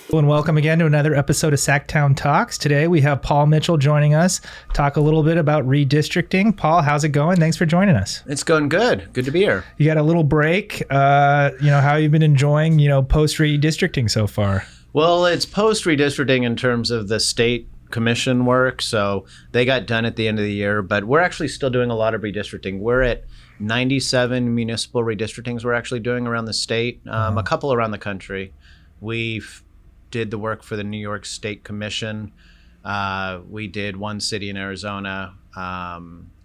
Hello and welcome again to another episode of SacTown Talks. Today we have Paul Mitchell joining us, talk a little bit about redistricting. Paul, how's it going? Thanks for joining us. It's going good. Good to be here. You got a little break. How you've been enjoying, post redistricting so far? Well, it's post redistricting in terms of the state commission work. So they got done at the end of the year, but we're actually still doing a lot of redistricting. We're at 97 municipal redistrictings we're actually doing around the state, a couple around the country. We've did the work for the New York State Commission. We did one city in Arizona,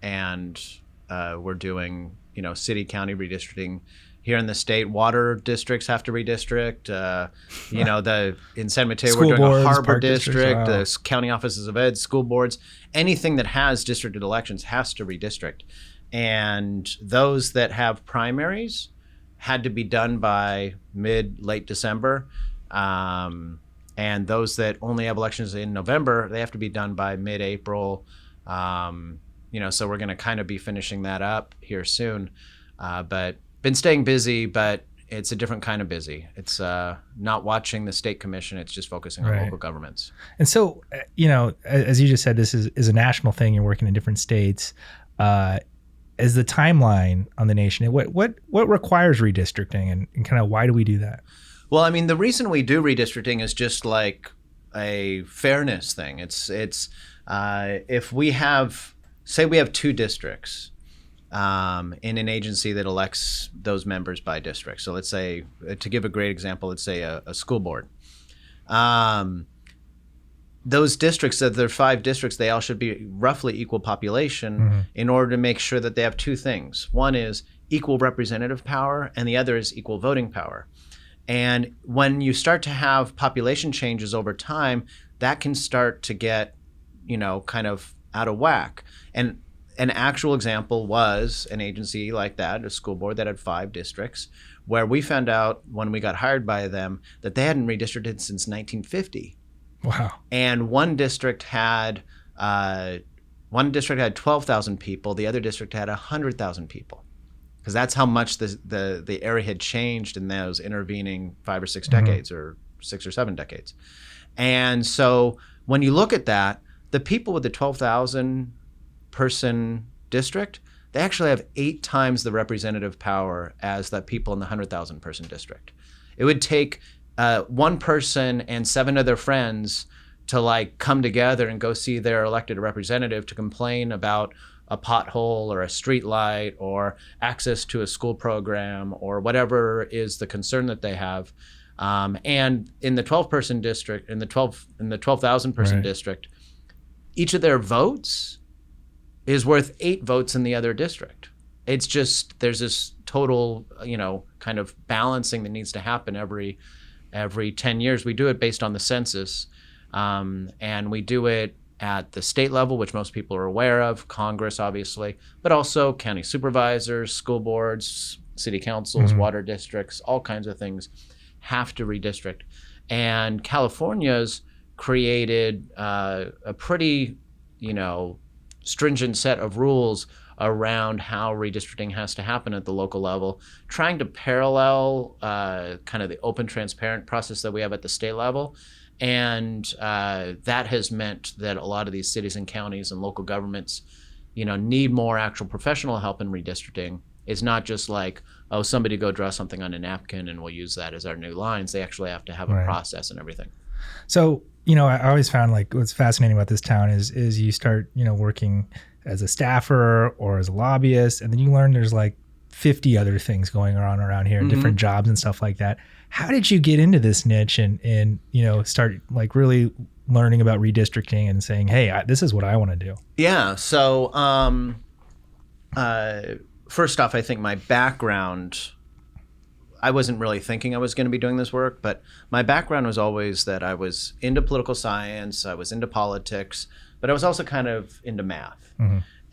and we're doing, city county redistricting here in the state. Water districts have to redistrict. In San Mateo, School we're doing boards, a harbor park district, wow. the county offices of ed, school boards. Anything that has districted elections has to redistrict. And those that have primaries had to be done by late December. And those that only have elections in November, they have to be done by mid-April. So we're going to kind of be finishing that up here soon. But been staying busy, but it's a different kind of busy. It's not watching the state commission. It's just focusing on local governments. And so, as you just said, this is a national thing. You're working in different states. As the timeline on the nation, what requires redistricting and kind of why do we do that? Well, I mean, the reason we do redistricting is just like a fairness thing. It's if we have, say we have two districts in an agency that elects those members by district. So let's say, to give a great example, let's say a school board. Those districts, that there are 5 districts, they all should be roughly equal population in order to make sure that they have two things. One is equal representative power, and the other is equal voting power. And when you start to have population changes over time, that can start to get, kind of out of whack. And an actual example was an agency like that, a school board that had 5 districts, where we found out when we got hired by them that they hadn't redistricted since 1950. Wow. And one district had 12,000 people. The other district had 100,000 people. Because that's how much the area had changed in those intervening 5 or 6 decades, or 6 or 7 decades. And so when you look at that, the people with the 12,000 person district, they actually have 8 times the representative power as the people in the 100,000 person district. It would take one person and 7 of their friends to come together and go see their elected representative to complain about a pothole or a street light or access to a school program or whatever is the concern that they have. And in the 12-person district, in the 12,000 person district, each of their votes is worth 8 votes in the other district. It's just, there's this total, kind of balancing that needs to happen every 10 years. We do it based on the census, and we do it at the state level, which most people are aware of, Congress, obviously, but also county supervisors, school boards, city councils, water districts, all kinds of things have to redistrict. And California's created a pretty, stringent set of rules around how redistricting has to happen at the local level, trying to parallel kind of the open, transparent process that we have at the state level. And that has meant that a lot of these cities and counties and local governments, need more actual professional help in redistricting. It's not just like, oh, somebody go draw something on a napkin and we'll use that as our new lines. They actually have to have a process and everything. So, I always found what's fascinating about this town is you start, working as a staffer or as a lobbyist, and then you learn there's 50 other things going on around here, different jobs and stuff like that. How did you get into this niche and start really learning about redistricting and saying, hey, this is what I want to do? Yeah. So first off, I think my background, I wasn't really thinking I was going to be doing this work, but my background was always that I was into political science, I was into politics, but I was also kind of into math.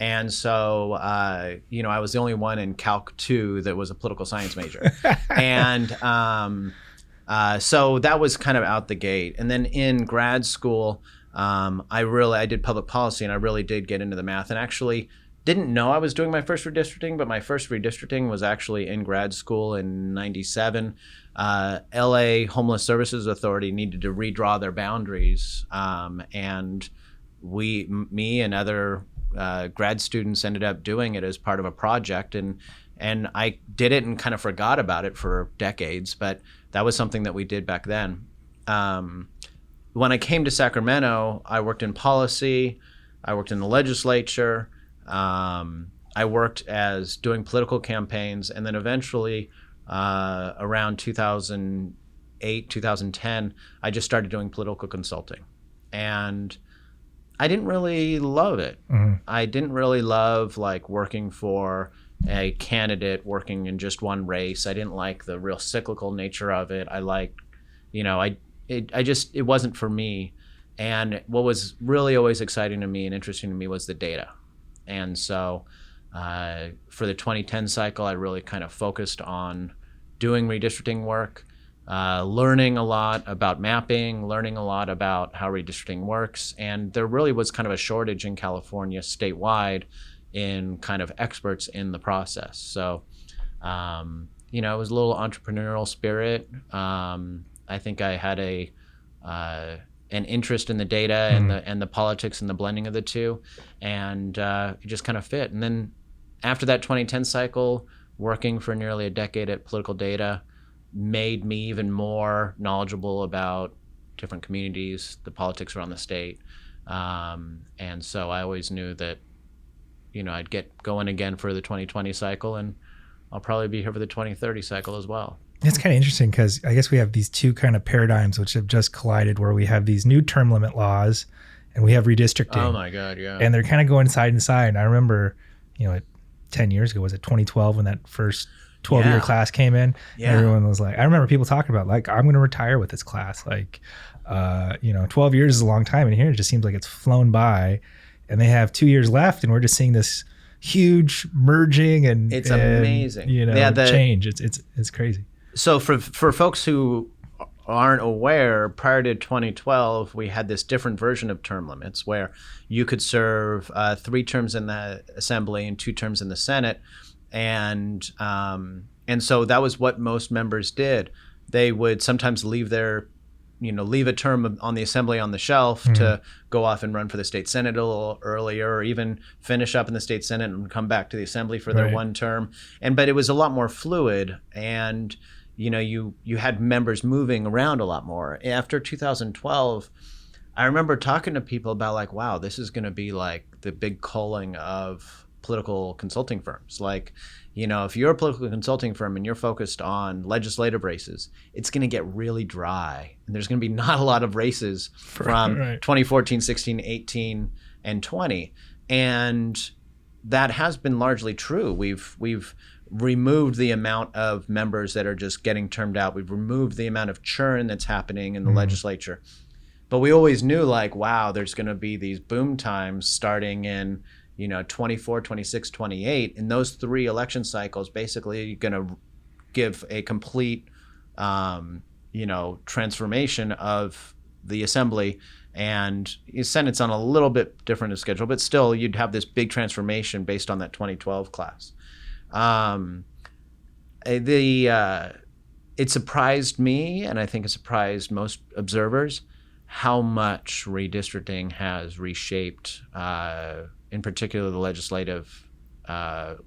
And so, I was the only one in Calc 2 that was a political science major. And so that was kind of out the gate. And then in grad school, I did public policy, and I really did get into the math. And actually didn't know I was doing my first redistricting, but my first redistricting was actually in grad school in '97. LA Homeless Services Authority needed to redraw their boundaries, and me and other grad students ended up doing it as part of a project, and I did it and kind of forgot about it for decades, but that was something that we did back then. When I came to Sacramento, I worked in policy, I worked in the legislature, I worked as doing political campaigns, and then eventually around 2008, 2010, I just started doing political consulting. And I didn't really love it. I didn't really love like working for a candidate working in just one race. I didn't like the real cyclical nature of it. I liked, it wasn't for me. And what was really always exciting to me and interesting to me was the data. And so for the 2010 cycle, I really kind of focused on doing redistricting work, learning a lot about mapping, learning a lot about how redistricting works. And there really was kind of a shortage in California statewide in kind of experts in the process. So, it was a little entrepreneurial spirit. I think I had an interest in the data and the politics and the blending of the two, and it just kind of fit. And then after that 2010 cycle, working for nearly a decade at Political Data made me even more knowledgeable about different communities, the politics around the state. And so I always knew that, I'd get going again for the 2020 cycle, and I'll probably be here for the 2030 cycle as well. It's kind of interesting because I guess we have these two kind of paradigms which have just collided, where we have these new term limit laws and we have redistricting. Oh my God, yeah. And they're kind of going side and side. And I remember, 10 years ago, was it 2012 when that first 12-year class came in? Yeah. Everyone was like, I remember people talking about like, I'm going to retire with this class. Like, 12 years is a long time. And here it just seems like it's flown by, and they have 2 years left, and we're just seeing this huge merging and it's amazing. Change. It's crazy. So for folks who aren't aware, prior to 2012, we had this different version of term limits where you could serve 3 terms in the Assembly and 2 terms in the Senate. And so that was what most members did. They would sometimes leave a term on the Assembly on the shelf to go off and run for the state Senate a little earlier, or even finish up in the state Senate and come back to the Assembly for their one term. But it was a lot more fluid, and you had members moving around a lot more. After 2012, I remember talking to people about like, wow, this is going to be like the big culling of political consulting firms. Like, if you're a political consulting firm and you're focused on legislative races, it's going to get really dry. And there's going to be not a lot of races from 2014, 16, 18, and 20. And that has been largely true. We've removed the amount of members that are just getting termed out. We've removed the amount of churn that's happening in the legislature. But we always knew like, wow, there's going to be these boom times starting in 24, 26, 28. In those 3 election cycles, basically you're going to give a complete, transformation of the Assembly, and the Senate's on a little bit different of schedule, but still you'd have this big transformation based on that 2012 class. It surprised me, and I think it surprised most observers, how much redistricting has reshaped, in particular, the legislative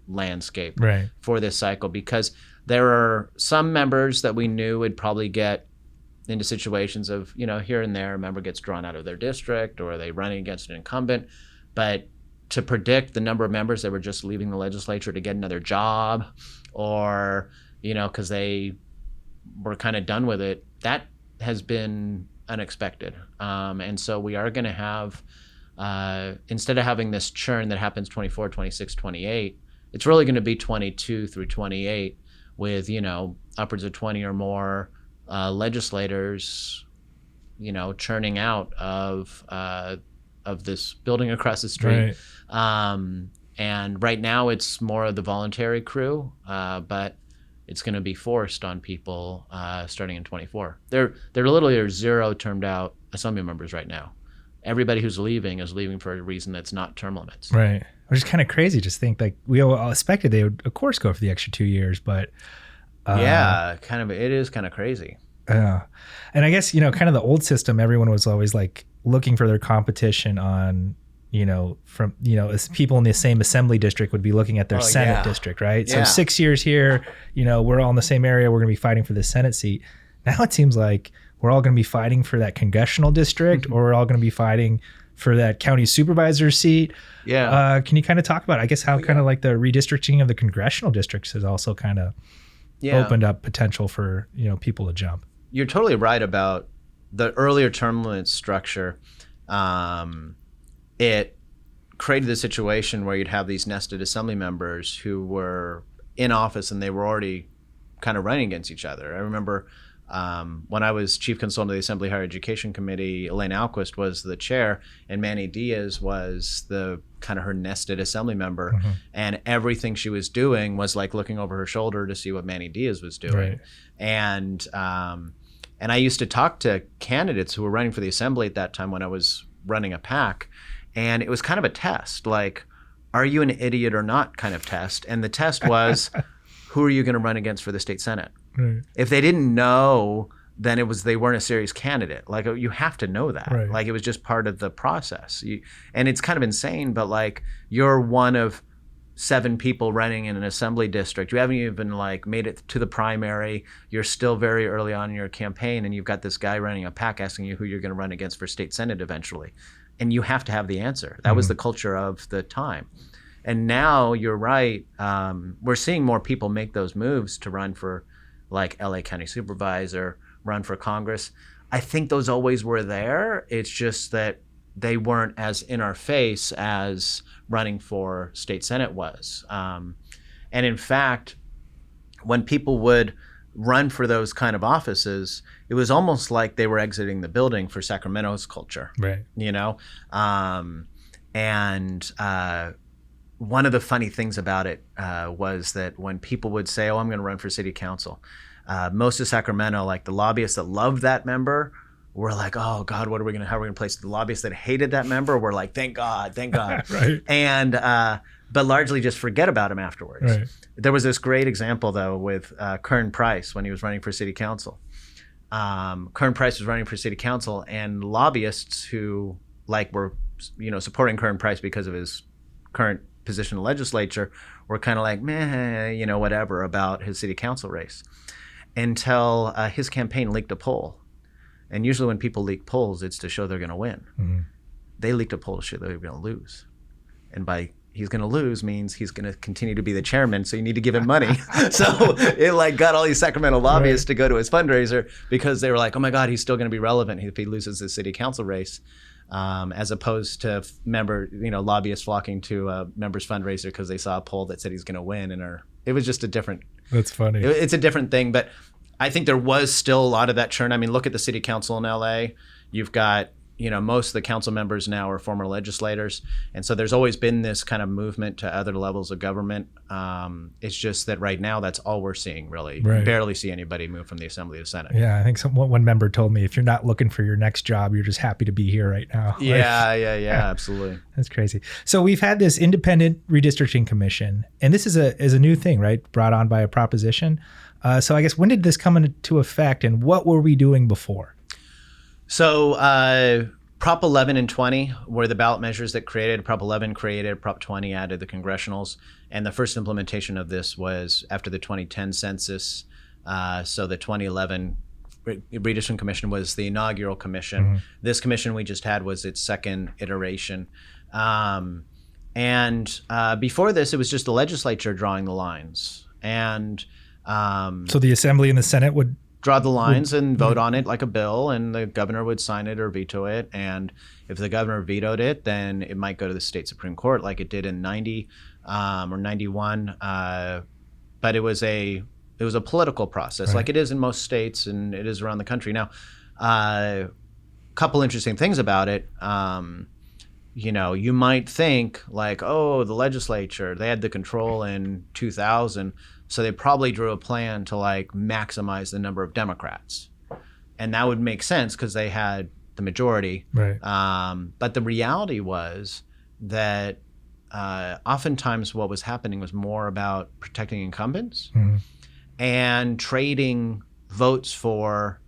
landscape for this cycle, because there are some members that we knew would probably get into situations of, here and there, a member gets drawn out of their district or they running against an incumbent. But to predict the number of members that were just leaving the legislature to get another job, or, because they were kind of done with it, that has been unexpected. And so we are going to have, instead of having this churn that happens 24, 26, 28, it's really going to be 22 through 28 with, upwards of 20 or more legislators, churning out of this building across the street. And right now it's more of the voluntary crew, but it's going to be forced on people starting in 24. There literally are 0 termed out Assembly members right now. everybody who's leaving is leaving for a reason that's not term limits. Right. Which is kind of crazy. Just think like we all expected they would, of course, go for the extra 2 years, but it is kind of crazy. And I guess, kind of the old system, everyone was always like looking for their competition on, as people in the same assembly district would be looking at their Senate district, right? So 6 years here, we're all in the same area. We're going to be fighting for the Senate seat. Now it seems like we're all going to be fighting for that congressional district, or we're all going to be fighting for that county supervisor seat. Yeah. Can you kind of talk about, I guess, how kind of like the redistricting of the congressional districts has also kind of opened up potential for, people to jump? You're totally right about the earlier term limit structure. It created a situation where you'd have these nested assembly members who were in office and they were already kind of running against each other. I remember when I was chief consultant of the Assembly Higher Education Committee, Elaine Alquist was the chair, and Manny Diaz was the kind of her nested assembly member. Mm-hmm. And everything she was doing was like looking over her shoulder to see what Manny Diaz was doing. Right. And I used to talk to candidates who were running for the assembly at that time when I was running a PAC, and it was kind of a test, like, are you an idiot or not kind of test. And the test was, who are you going to run against for the state Senate? Right. If they didn't know, then they weren't a serious candidate. Like, you have to know that. Right. Like, it was just part of the process. And it's kind of insane, but like, you're one of 7 people running in an assembly district. You haven't even like made it to the primary. You're still very early on in your campaign, and you've got this guy running a PAC asking you who you're going to run against for state Senate eventually. And you have to have the answer. That was the culture of the time. And now you're right. We're seeing more people make those moves to run for like LA County Supervisor, run for Congress. I think those always were there. It's just that they weren't as in our face as running for state Senate was. And in fact, when people would run for those kind of offices, it was almost like they were exiting the building for Sacramento's culture. Right. One of the funny things about it was that when people would say, oh, I'm going to run for city council, most of Sacramento, like the lobbyists that loved that member, were like, oh God, how are we going to place it? The lobbyists that hated that member were like, thank God. Right. And, but largely just forget about him afterwards. Right. There was this great example though with Kern Price when he was running for city council. Kern Price was running for city council, and lobbyists who were, supporting Kern Price because of his current position in the legislature were kind of like, meh, whatever about his city council race, until his campaign leaked a poll. And usually when people leak polls, it's to show they're going to win. Mm-hmm. They leaked a poll to show they were going to lose. And by he's going to lose means he's going to continue to be the chairman, so you need to give him money. So it got all these Sacramento lobbyists to go to his fundraiser because they were like, oh my God, he's still going to be relevant if he loses the city council race. As opposed to lobbyists flocking to a member's fundraiser because they saw a poll that said he's going to win. It was just a different. That's funny. It's a different thing, but I think there was still a lot of that churn. I mean, look at the city council in LA. You've got, most of the council members now are former legislators. And so there's always been this kind of movement to other levels of government. It's just that right now, that's all we're seeing, really. Right. You barely see anybody move from the Assembly to Senate. Yeah, I think one member told me, if you're not looking for your next job, you're just happy to be here right now. Yeah, absolutely. That's crazy. So we've had this independent redistricting commission, and this is a new thing, right? Brought on by a proposition. So I guess, when did this come into effect, and what were we doing before? So Prop 11 and 20 were the ballot measures that created. Prop 11 created, Prop 20 added the congressionals. And the first implementation of this was after the 2010 census. So the 2011 Redistricting Commission was the inaugural commission. Mm-hmm. This commission we just had was its second iteration. And before this, it was just the legislature drawing the lines. And so the Assembly and the Senate would draw the lines and vote on it like a bill, and the governor would sign it or veto it. And if the governor vetoed it, then it might go to the state Supreme Court like it did in 90 or 91. But it was a political process, like it is in most states and it is around the country. Now, a couple interesting things about it. You might think like, oh, the legislature, they had the control in 2000. So they probably drew a plan to maximize the number of Democrats. And that would make sense because they had the majority. Right. But the reality was that oftentimes what was happening was more about protecting incumbents and trading votes for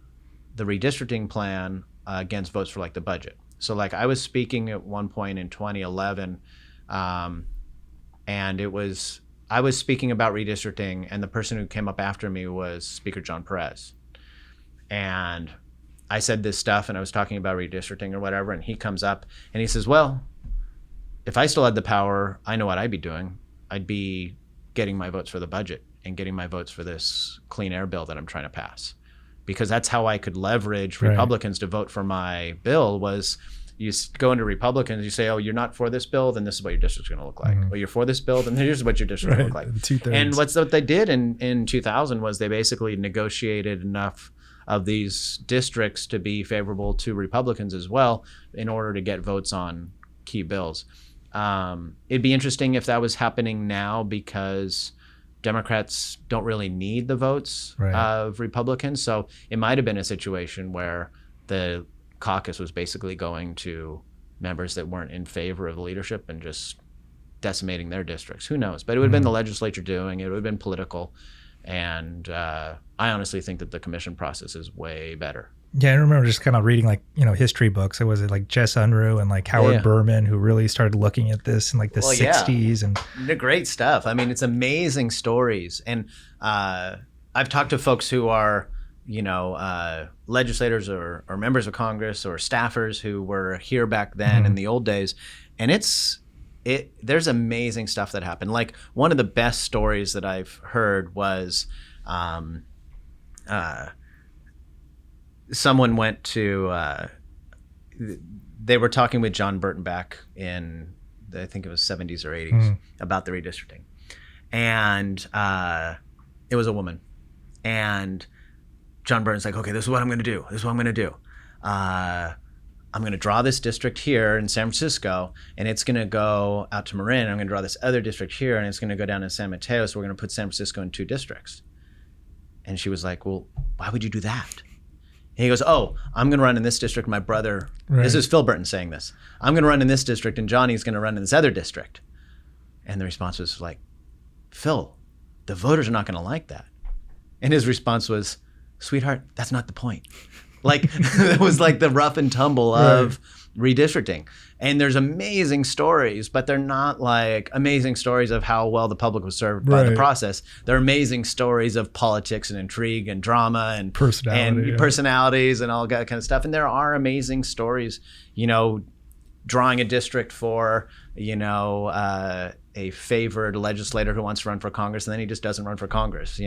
the redistricting plan against votes for like the budget. So like I was speaking at one point in 2011, and I was speaking about redistricting, and the person who came up after me was Speaker John Perez. And I said this stuff and I was talking about redistricting or whatever, and he comes up and he says, well, if I still had the power, I know what I'd be doing. I'd be getting my votes for the budget and getting my votes for this clean air bill that I'm trying to pass. Because that's how I could leverage Republicans to vote for my bill. Was you go into Republicans, you say, oh, you're not for this bill, then this is what your district's going to look like. Well, you're for this bill, then here's what your district will look like. And what they did in 2000 was they basically negotiated enough of these districts to be favorable to Republicans as well in order to get votes on key bills. It'd be interesting if that was happening now, because Democrats don't really need the votes of Republicans. So it might have been a situation where the caucus was basically going to members that weren't in favor of the leadership and just decimating their districts. Who knows? But it would have been the legislature doing it. It would have been political. And I honestly think that the commission process is way better. Yeah, I remember just kind of reading history books. It was like Jess Unruh and like Howard Berman, who really started looking at this in like the 60s. And they're great stuff. I mean, it's amazing stories. And I've talked to folks who are, legislators or members of Congress or staffers who were here back then in the old days. And there's amazing stuff that happened. Like one of the best stories that I've heard was someone went to, they were talking with John Burton back in, I think it was 70s or 80s about the redistricting. And it was a woman. And John Burton's like, okay, this is what I'm going to do. This is what I'm going to do. I'm going to draw this district here in San Francisco, and it's going to go out to Marin. I'm going to draw this other district here, and it's going to go down to San Mateo. So we're going to put San Francisco in 2 districts. And she was like, well, why would you do that? And he goes, oh, I'm going to run in this district. My brother, this is Phil Burton saying this. I'm going to run in this district, and Johnny's going to run in this other district. And the response was like, Phil, the voters are not going to like that. And his response was, sweetheart, that's not the point. Like, it was like the rough and tumble of redistricting. And there's amazing stories, but they're not like amazing stories of how well the public was served by the process. They're amazing stories of politics and intrigue and drama and personalities and all that kind of stuff. And there are amazing stories, drawing a district for, a favored legislator who wants to run for Congress, and then he just doesn't run for Congress,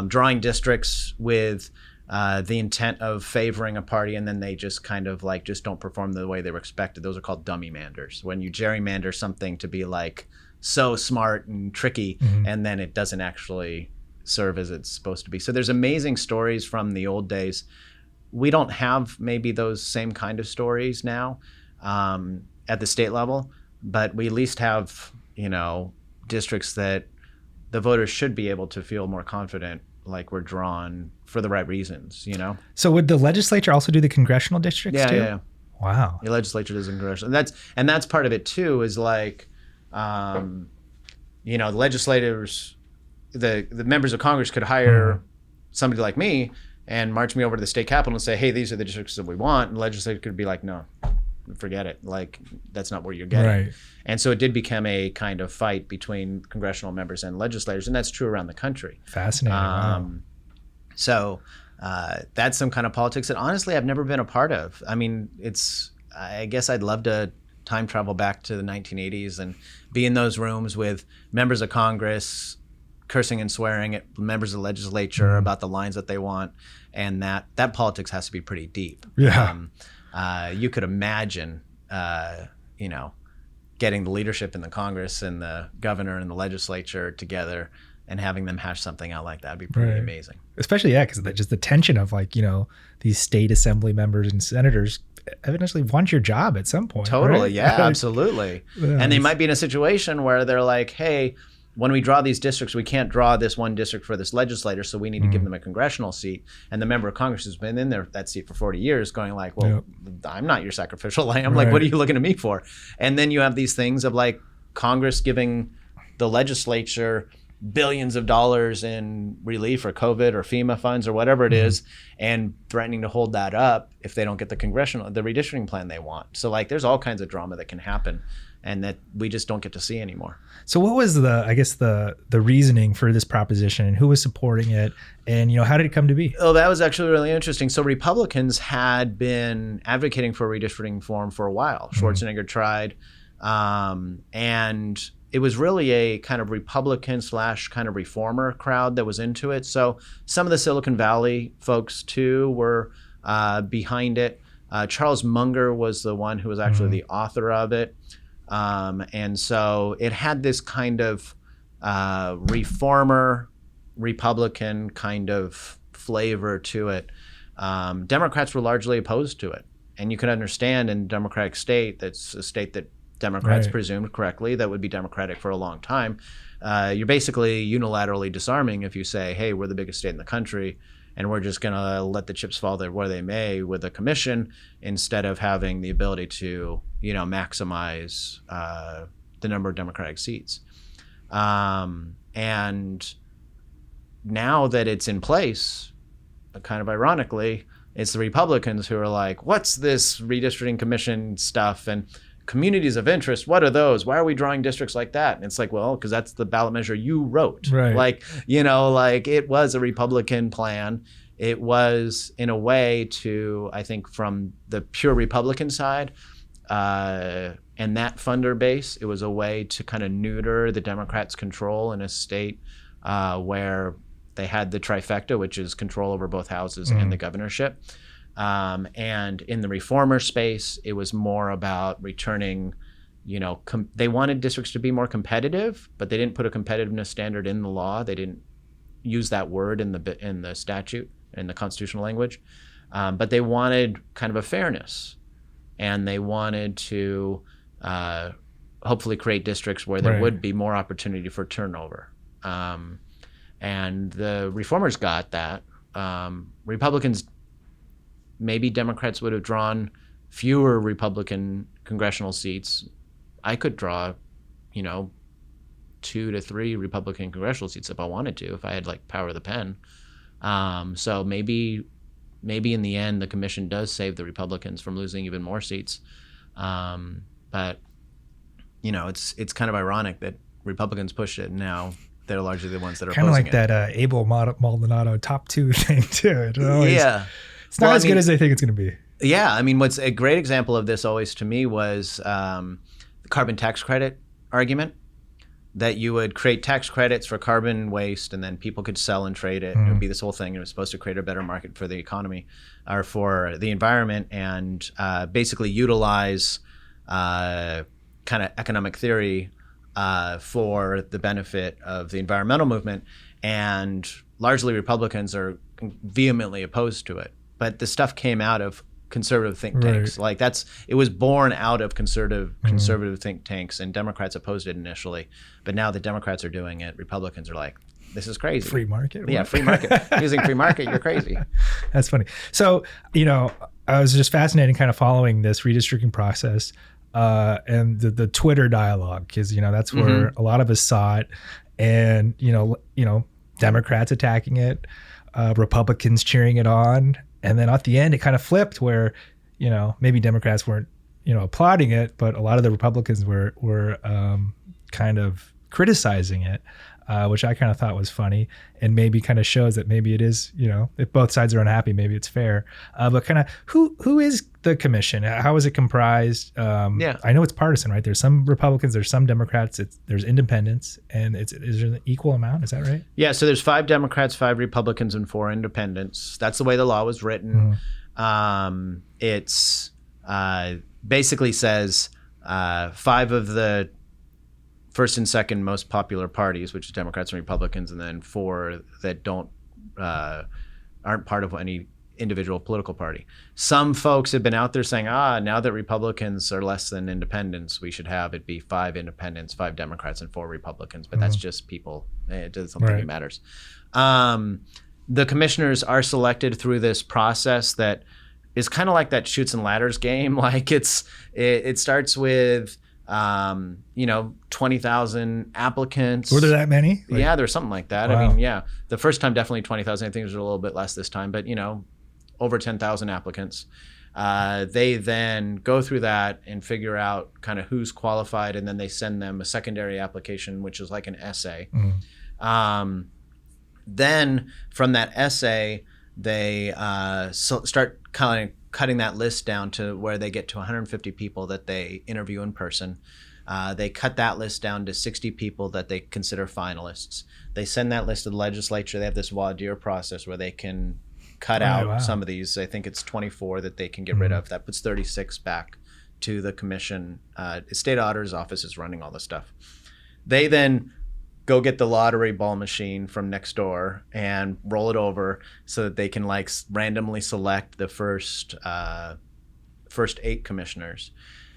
drawing districts with the intent of favoring a party, and then they just kind of like just don't perform the way they were expected. Those are called dummy manders. When you gerrymander something to be like so smart and tricky, and then it doesn't actually serve as it's supposed to be. So there's amazing stories from the old days. We don't have maybe those same kind of stories now at the state level, but we at least have, districts that the voters should be able to feel more confident, like we're drawn for the right reasons, So would the legislature also do the congressional districts too? Yeah. Wow. The legislature does congressional. And that's part of it too, is like, the legislators, the members of Congress could hire somebody like me and march me over to the state capitol and say, hey, these are the districts that we want. And the legislature could be like, no, forget it. Like, that's not where you're getting. Right. And so it did become a kind of fight between congressional members and legislators, and that's true around the country. Fascinating. Wow. So that's some kind of politics that honestly I've never been a part of. I mean, I guess I'd love to time travel back to the 1980s and be in those rooms with members of Congress cursing and swearing at members of the legislature about the lines that they want, and that politics has to be pretty deep. Yeah. You could imagine, getting the leadership in the Congress and the governor and the legislature together and having them hash something out like that would be pretty amazing. Especially, because just the tension of these state assembly members and senators evidently want your job at some point. Totally, right? yeah, absolutely. And they might be in a situation where they're like, hey, when we draw these districts, we can't draw this one district for this legislator, so we need to give them a congressional seat. And the member of Congress who's been in that seat for 40 years going like, well, I'm not your sacrificial lamb. Like, what are you looking to me for? And then you have these things of like Congress giving the legislature billions of dollars in relief or COVID or FEMA funds or whatever it is, and threatening to hold that up if they don't get the redistricting plan they want. So like there's all kinds of drama that can happen and that we just don't get to see anymore. So what was the reasoning for this proposition, and who was supporting it, and how did it come to be? Oh, that was actually really interesting. So Republicans had been advocating for redistricting reform for a while. Schwarzenegger tried, and it was really a kind of Republican / kind of reformer crowd that was into it. So some of the Silicon Valley folks too were behind it. Charles Munger was the one who was actually the author of it. And so it had this kind of reformer, Republican kind of flavor to it. Democrats were largely opposed to it. And you can understand in a Democratic state, that's a state that Democrats presumed correctly that would be Democratic for a long time. You're basically unilaterally disarming if you say, hey, we're the biggest state in the country and we're just going to let the chips fall there where they may with a commission, instead of having the ability to, maximize the number of Democratic seats. And now that it's in place, kind of ironically, it's the Republicans who are like, what's this redistricting commission stuff? And communities of interest, what are those? Why are we drawing districts like that? And it's like, well, because that's the ballot measure you wrote. Right. Like, like it was a Republican plan. It was in a way to, I think, from the pure Republican side and that funder base, it was a way to kind of neuter the Democrats' control in a state where they had the trifecta, which is control over both houses and the governorship. And in the reformer space, it was more about returning, they wanted districts to be more competitive, but they didn't put a competitiveness standard in the law. They didn't use that word in the statute, in the constitutional language. But they wanted kind of a fairness, and they wanted to hopefully create districts where there would be more opportunity for turnover. And the reformers got that. Republicans, maybe Democrats would have drawn fewer Republican congressional seats. I could draw, 2 to 3 Republican congressional seats if I wanted to, if I had like power of the pen. So maybe in the end, the commission does save the Republicans from losing even more seats. But it's kind of ironic that Republicans pushed it, and now they're largely the ones that are kind of like it. That Abel Maldonado top 2 thing too. It's not as good as they think it's going to be. Yeah, I mean, what's a great example of this always to me was the carbon tax credit argument, that you would create tax credits for carbon waste and then people could sell and trade it. And it would be this whole thing. It was supposed to create a better market for the economy or for the environment, and basically utilize kind of economic theory for the benefit of the environmental movement. And largely Republicans are vehemently opposed to it. But the stuff came out of conservative think tanks. Like it was born out of conservative think tanks, and Democrats opposed it initially. But now that Democrats are doing it, Republicans are like, this is crazy. Free market? Yeah, free market. Using free market, you're crazy. That's funny. So, I was just fascinated kind of following this redistricting process and the Twitter dialogue, because, that's where a lot of us saw it. And, Democrats attacking it, Republicans cheering it on. And then at the end, it kind of flipped where, maybe Democrats weren't, applauding it, but a lot of the Republicans were kind of criticizing it, which I kind of thought was funny, and maybe kind of shows that maybe it is, if both sides are unhappy, maybe it's fair. But kind of who is the commission? How is it comprised? I know it's partisan, right? There's some Republicans, there's some Democrats, there's independents, and is there an equal amount? Is that right? Yeah. So there's 5 Democrats, 5 Republicans, and 4 independents. That's the way the law was written. It's basically says 5 of the first and second most popular parties, which is Democrats and Republicans, and then 4 that aren't part of any individual political party. Some folks have been out there saying, now that Republicans are less than independents, we should have it be 5 independents, 5 Democrats, and 4 Republicans. But that's just people. It doesn't think it matters. The commissioners are selected through this process that is kind of like that Chutes and Ladders game. Like it starts with 20,000 applicants. Were there that many? Yeah, there's something like that. Wow. I mean, yeah, the first time definitely 20,000. I think there's a little bit less this time, but over 10,000 applicants. They then go through that and figure out kind of who's qualified, and then they send them a secondary application, which is like an essay. Then from that essay, they start kind of cutting that list down to where they get to 150 people that they interview in person. They cut that list down to 60 people that they consider finalists. They send that list to the legislature. They have this voir dire process where they can cut out some of these. I think it's 24 that they can get rid of. That puts 36 back to the commission. State auditor's office is running all this stuff. They then go get the lottery ball machine from next door and roll it over so that they can like randomly select the first 8 commissioners.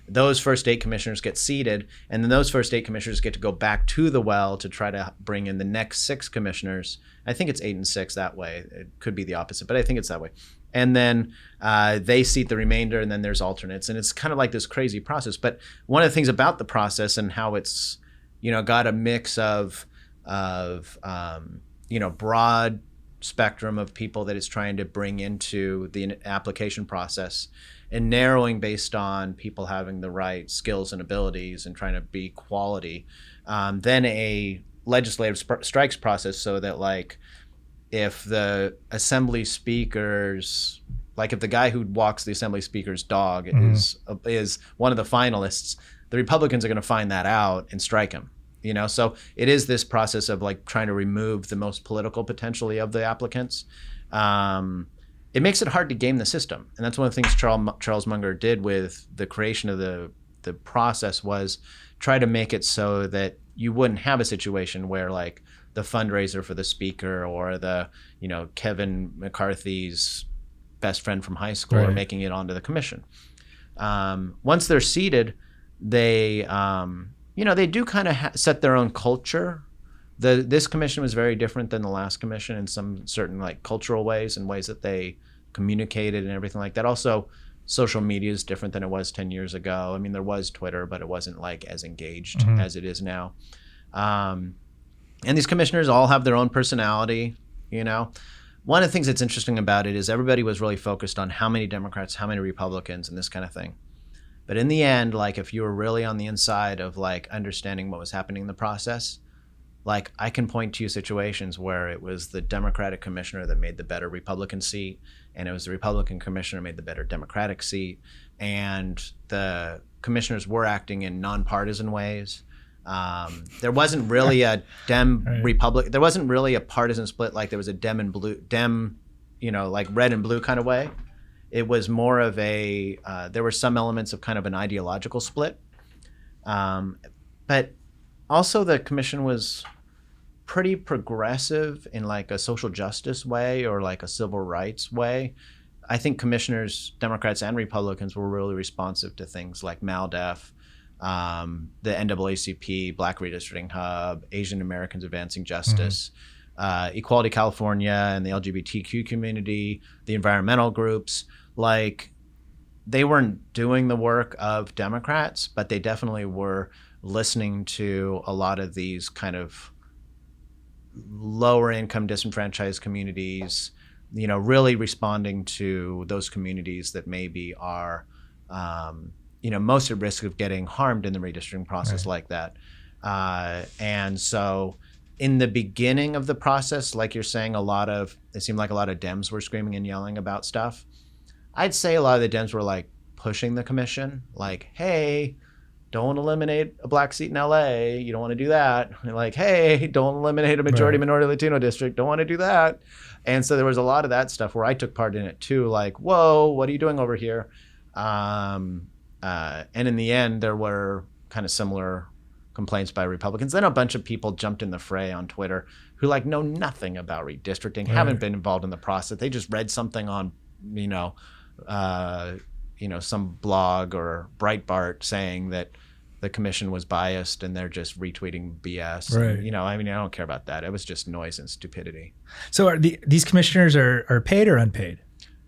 Those first 8 commissioners get seated, and then those first 8 commissioners get to go back to the well to try to bring in the next 6 commissioners. I think it's 8 and 6 that way. It could be the opposite, but I think it's that way. And then they seat the remainder, and then there's alternates. And it's kind of like this crazy process. But one of the things about the process and how it's, got a mix of broad spectrum of people that it's trying to bring into the application process, and narrowing based on people having the right skills and abilities and trying to be quality. Then a legislative strikes process, so that like if the assembly speakers, like if the guy who walks the assembly speaker's dog is one of the finalists, the Republicans are going to find that out and strike him. So it is this process of like trying to remove the most political potentially of the applicants. It makes it hard to game the system. And that's one of the things Charles Munger did with the creation of the process, was try to make it so that you wouldn't have a situation where like the fundraiser for the speaker or the, Kevin McCarthy's best friend from high school are making it onto the commission. Once they're seated, they, they do kind of set their own culture. This commission was very different than the last commission in some certain like cultural ways and ways that they communicated and everything like that. Also, social media is different than it was 10 years ago. I mean, there was Twitter, but it wasn't like as engaged as it is now. And these commissioners all have their own personality. One of the things that's interesting about it is everybody was really focused on how many Democrats, how many Republicans, and this kind of thing. But in the end, like if you were really on the inside of like understanding what was happening in the process, like I can point to situations where it was the Democratic commissioner that made the better Republican seat, and it was the Republican commissioner who made the better Democratic seat, and the commissioners were acting in nonpartisan ways. There wasn't really a Republic. There wasn't really a partisan split like there was a Dem and blue, like red and blue kind of way. It was more of a, there were some elements of kind of an ideological split. But also the commission was pretty progressive in like a social justice way or like a civil rights way. I think commissioners, Democrats and Republicans, were really responsive to things like MALDEF, the NAACP, Black Redistricting Hub, Asian Americans Advancing Justice, Equality California and the LGBTQ community, the environmental groups. Like they weren't doing the work of Democrats, but they definitely were listening to a lot of these kind of lower income disenfranchised communities, really responding to those communities that maybe are, most at risk of getting harmed in the redistricting process like that. And so in the beginning of the process, like you're saying, it seemed like a lot of Dems were screaming and yelling about stuff. I'd say a lot of the Dems were like pushing the commission, like, hey, don't eliminate a black seat in LA. You don't want to do that. And like, hey, don't eliminate a majority minority Latino district. Don't want to do that. And so there was a lot of that stuff where I took part in it too. Like, whoa, what are you doing over here? And in the end, there were kind of similar complaints by Republicans. Then a bunch of people jumped in the fray on Twitter who like know nothing about redistricting, haven't been involved in the process. They just read something on some blog or Breitbart saying that the commission was biased and they're just retweeting BS. Right. And, I don't care about that. It was just noise and stupidity. So are these commissioners are paid or unpaid?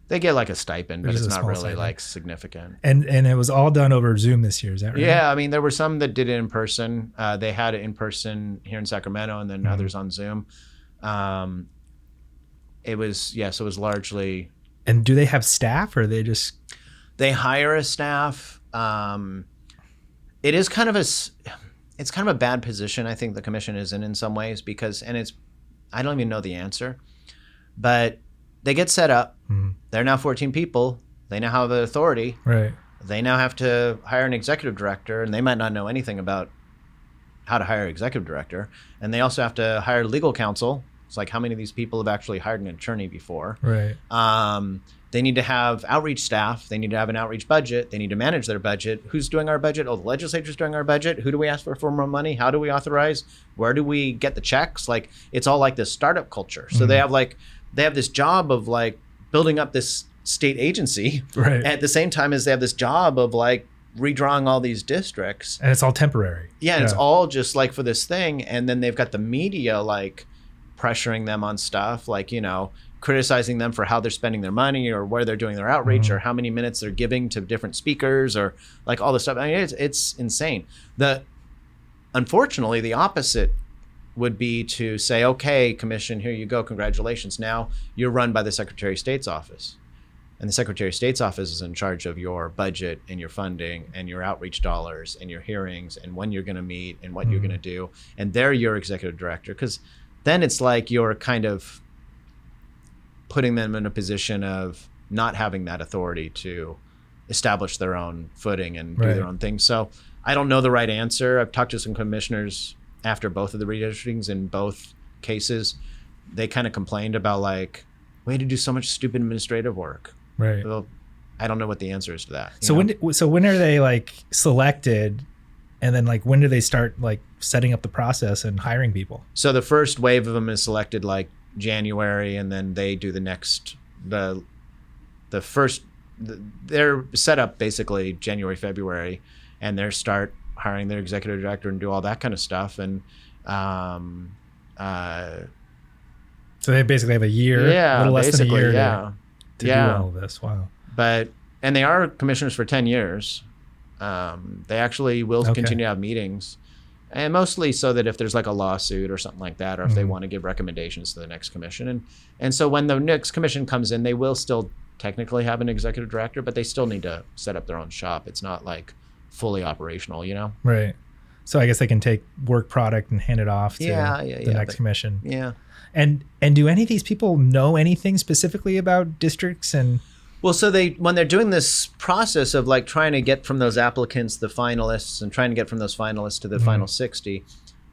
They get like a stipend, but it's not really stipend. like significant. And it was all done over Zoom this year, is that right? Yeah, I mean, there were some that did it in person. They had it in person here in Sacramento, and then others on Zoom. It was largely. And do they have staff, or are they just? They hire a staff. It is kind of it's kind of a bad position, I think the commission is in some ways, because, I don't even know the answer, but they get set up. They're now 14 people. They now have the authority. Right. They now have to hire an executive director, and they might not know anything about how to hire an executive director. And they also have to hire legal counsel. It's like, how many of these people have actually hired an attorney before? Right. They need to have outreach staff. They need to have an outreach budget. They need to manage their budget. Who's doing our budget? Oh, the legislature's doing our budget. Who do we ask for more money? How do we authorize? Where do we get the checks? Like, it's all like this startup culture. So they have this job of like building up this state agency, right, at the same time as they have this job of like redrawing all these districts. And it's all temporary. Yeah, and it's all just like for this thing. And then they've got the media like pressuring them on stuff, like, criticizing them for how they're spending their money or where they're doing their outreach or how many minutes they're giving to different speakers or like all this stuff. I mean, it's insane. Unfortunately, the opposite would be to say, okay, commission, here you go. Congratulations. Now you're run by the Secretary of State's office. And the Secretary of State's office is in charge of your budget and your funding and your outreach dollars and your hearings and when you're going to meet and what you're going to do. And they're your executive director. Because then it's like you're kind of putting them in a position of not having that authority to establish their own footing and do their own thing. So I don't know the right answer. I've talked to some commissioners after both of the redistrictings in both cases. They kind of complained about like, we had to do so much stupid administrative work. Right. Well, I don't know what the answer is to that. So when are they like selected, and then like when do they start like setting up the process and hiring people? So the first wave of them is selected like January, and then they do the next they're set up basically January, February, and they start hiring their executive director and do all that kind of stuff. And so they basically have a year, a little less than a year to do all of this. Wow. And they are commissioners for 10 years. They actually will continue to have meetings, and mostly so that if there's like a lawsuit or something like that, or if they want to give recommendations to the next commission. And so when the next commission comes in, they will still technically have an executive director, but they still need to set up their own shop. It's not like fully operational, Right. So I guess they can take work product and hand it off to the next commission. Yeah. And do any of these people know anything specifically about districts and? Well, so when they're doing this process of like trying to get from those applicants the finalists and trying to get from those finalists to the final 60,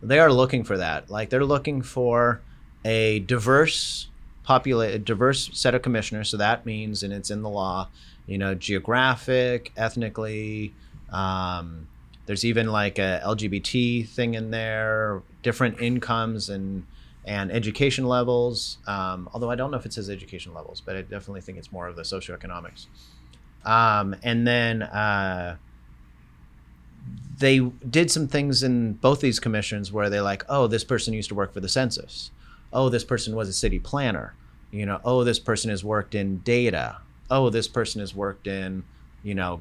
they are looking for that. Like they're looking for a diverse set of commissioners. So that means, and it's in the law, geographic, ethnically. There's even like a LGBT thing in there, different incomes and education levels, although I don't know if it says education levels, but I definitely think it's more of the socioeconomics. And then they did some things in both these commissions where they like, oh, this person used to work for the census. Oh, this person was a city planner. Oh, this person has worked in data. Oh, this person has worked in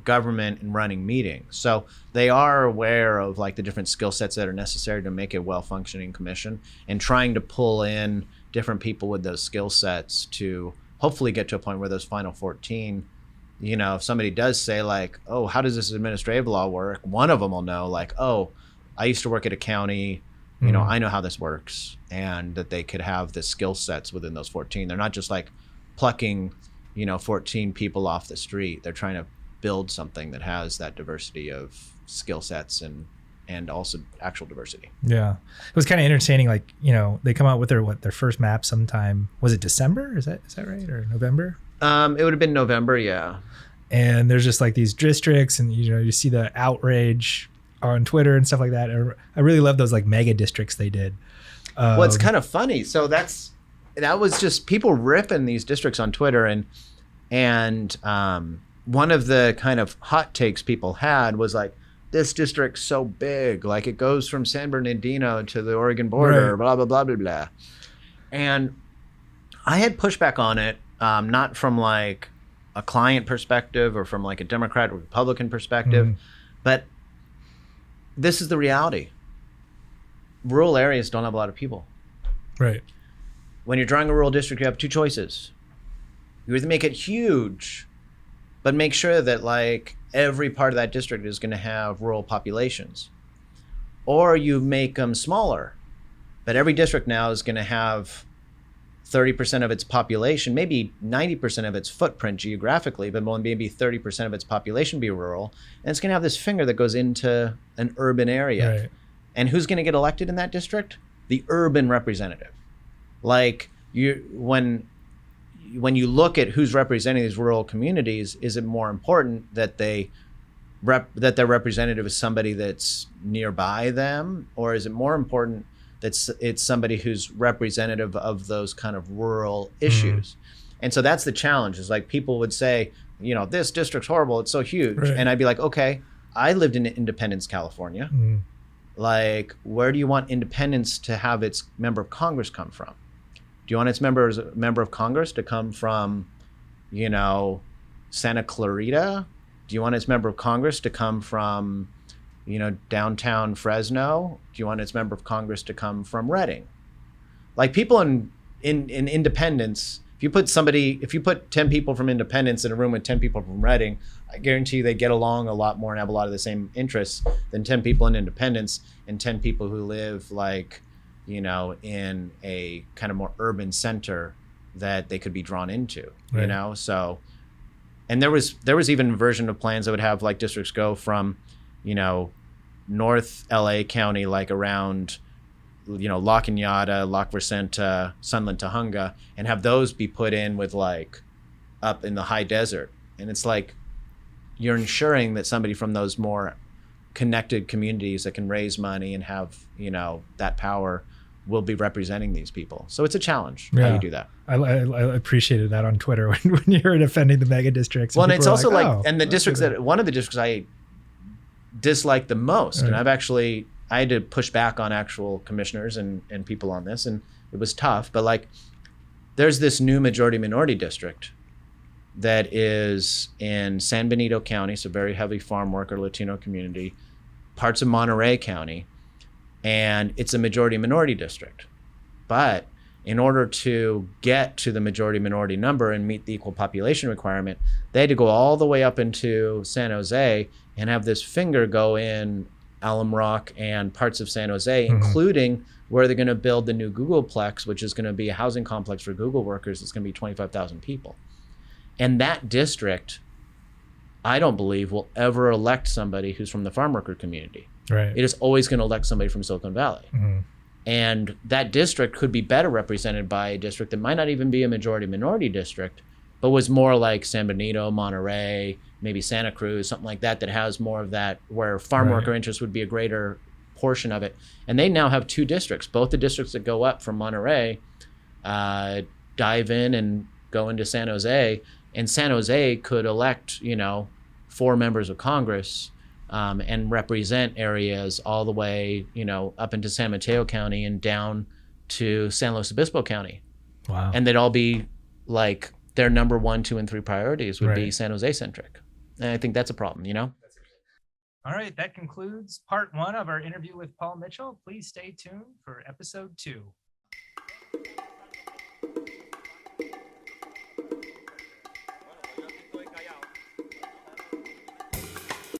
government and running meetings. So they are aware of like the different skill sets that are necessary to make a well-functioning commission, and trying to pull in different people with those skill sets to hopefully get to a point where those final 14, if somebody does say like, oh, how does this administrative law work? One of them will know like, oh, I used to work at a county, I know how this works, and that they could have the skill sets within those 14. They're not just like plucking, 14 people off the street. They're trying to build something that has that diversity of skill sets and also actual diversity. Yeah. It was kind of entertaining. Like, they come out with their first map sometime. Was it December? Is that right? Or November? It would have been November. Yeah. And there's just like these districts, and, you see the outrage on Twitter and stuff like that. I really love those like mega districts they did. Well, it's kind of funny. So that was just people ripping these districts on Twitter, and And one of the kind of hot takes people had was like, this district's so big, like it goes from San Bernardino to the Oregon border, blah, blah, blah, blah, blah. And I had pushback on it, not from like a client perspective or from like a Democrat or Republican perspective, but this is the reality. Rural areas don't have a lot of people. Right. When you're drawing a rural district, you have two choices. You either make it huge, but make sure that like every part of that district is going to have rural populations, or you make them smaller, but every district now is going to have 30% of its population, maybe 90% of its footprint geographically, but maybe 30% of its population be rural. And it's going to have this finger that goes into an urban area. Right. And who's going to get elected in that district? The urban representative. Like when you look at who's representing these rural communities, is it more important that their representative is somebody that's nearby them, or is it more important that it's somebody who's representative of those kind of rural issues? And so that's the challenge. Is like people would say, this district's horrible, it's so huge. Right. And I'd be like, okay, I lived in Independence, California. Like, where do you want Independence to have its member of Congress come from? Do you want its member of Congress to come from, Santa Clarita? Do you want its member of Congress to come from, downtown Fresno? Do you want its member of Congress to come from Redding? Like people in Independence, if you put 10 people from Independence in a room with 10 people from Redding, I guarantee you they get along a lot more and have a lot of the same interests than 10 people in Independence and 10 people who live like, in a kind of more urban center that they could be drawn into, right. So, and there was even a version of plans that would have like districts go from, North LA County, like around, La Cañada, La Crescenta, Sunland, Tujunga, and have those be put in with like up in the high desert. And it's like, you're ensuring that somebody from those more connected communities that can raise money and have, that power will be representing these people. So it's a challenge how you do that. I appreciated that on Twitter when you were defending the mega districts. Well, and it's also and the districts one of the districts I dislike the most, right. And I had to push back on actual commissioners and people on this, and it was tough, but like there's this new majority minority district that is in San Benito County, so very heavy farm worker Latino community, parts of Monterey County, and it's a majority minority district. But in order to get to the majority minority number and meet the equal population requirement, they had to go all the way up into San Jose and have this finger go in Alum Rock and parts of San Jose, including where they're going to build the new Googleplex, which is going to be a housing complex for Google workers. It's going to be 25,000 people. And that district, I don't believe, will ever elect somebody who's from the farm worker community. Right. It is always going to elect somebody from Silicon Valley. And that district could be better represented by a district that might not even be a majority minority district, but was more like San Benito, Monterey, maybe Santa Cruz, something like that has more of that, where farm worker interest would be a greater portion of it. And they now have two districts. Both the districts that go up from Monterey dive in and go into San Jose. And San Jose could elect, 4 members of Congress and represent areas all the way, up into San Mateo County and down to San Luis Obispo County. Wow. And they'd all be like, their number 1, 2, and 3 priorities would be San Jose centric. And I think that's a problem, All right, that concludes part 1 of our interview with Paul Mitchell. Please stay tuned for episode 2.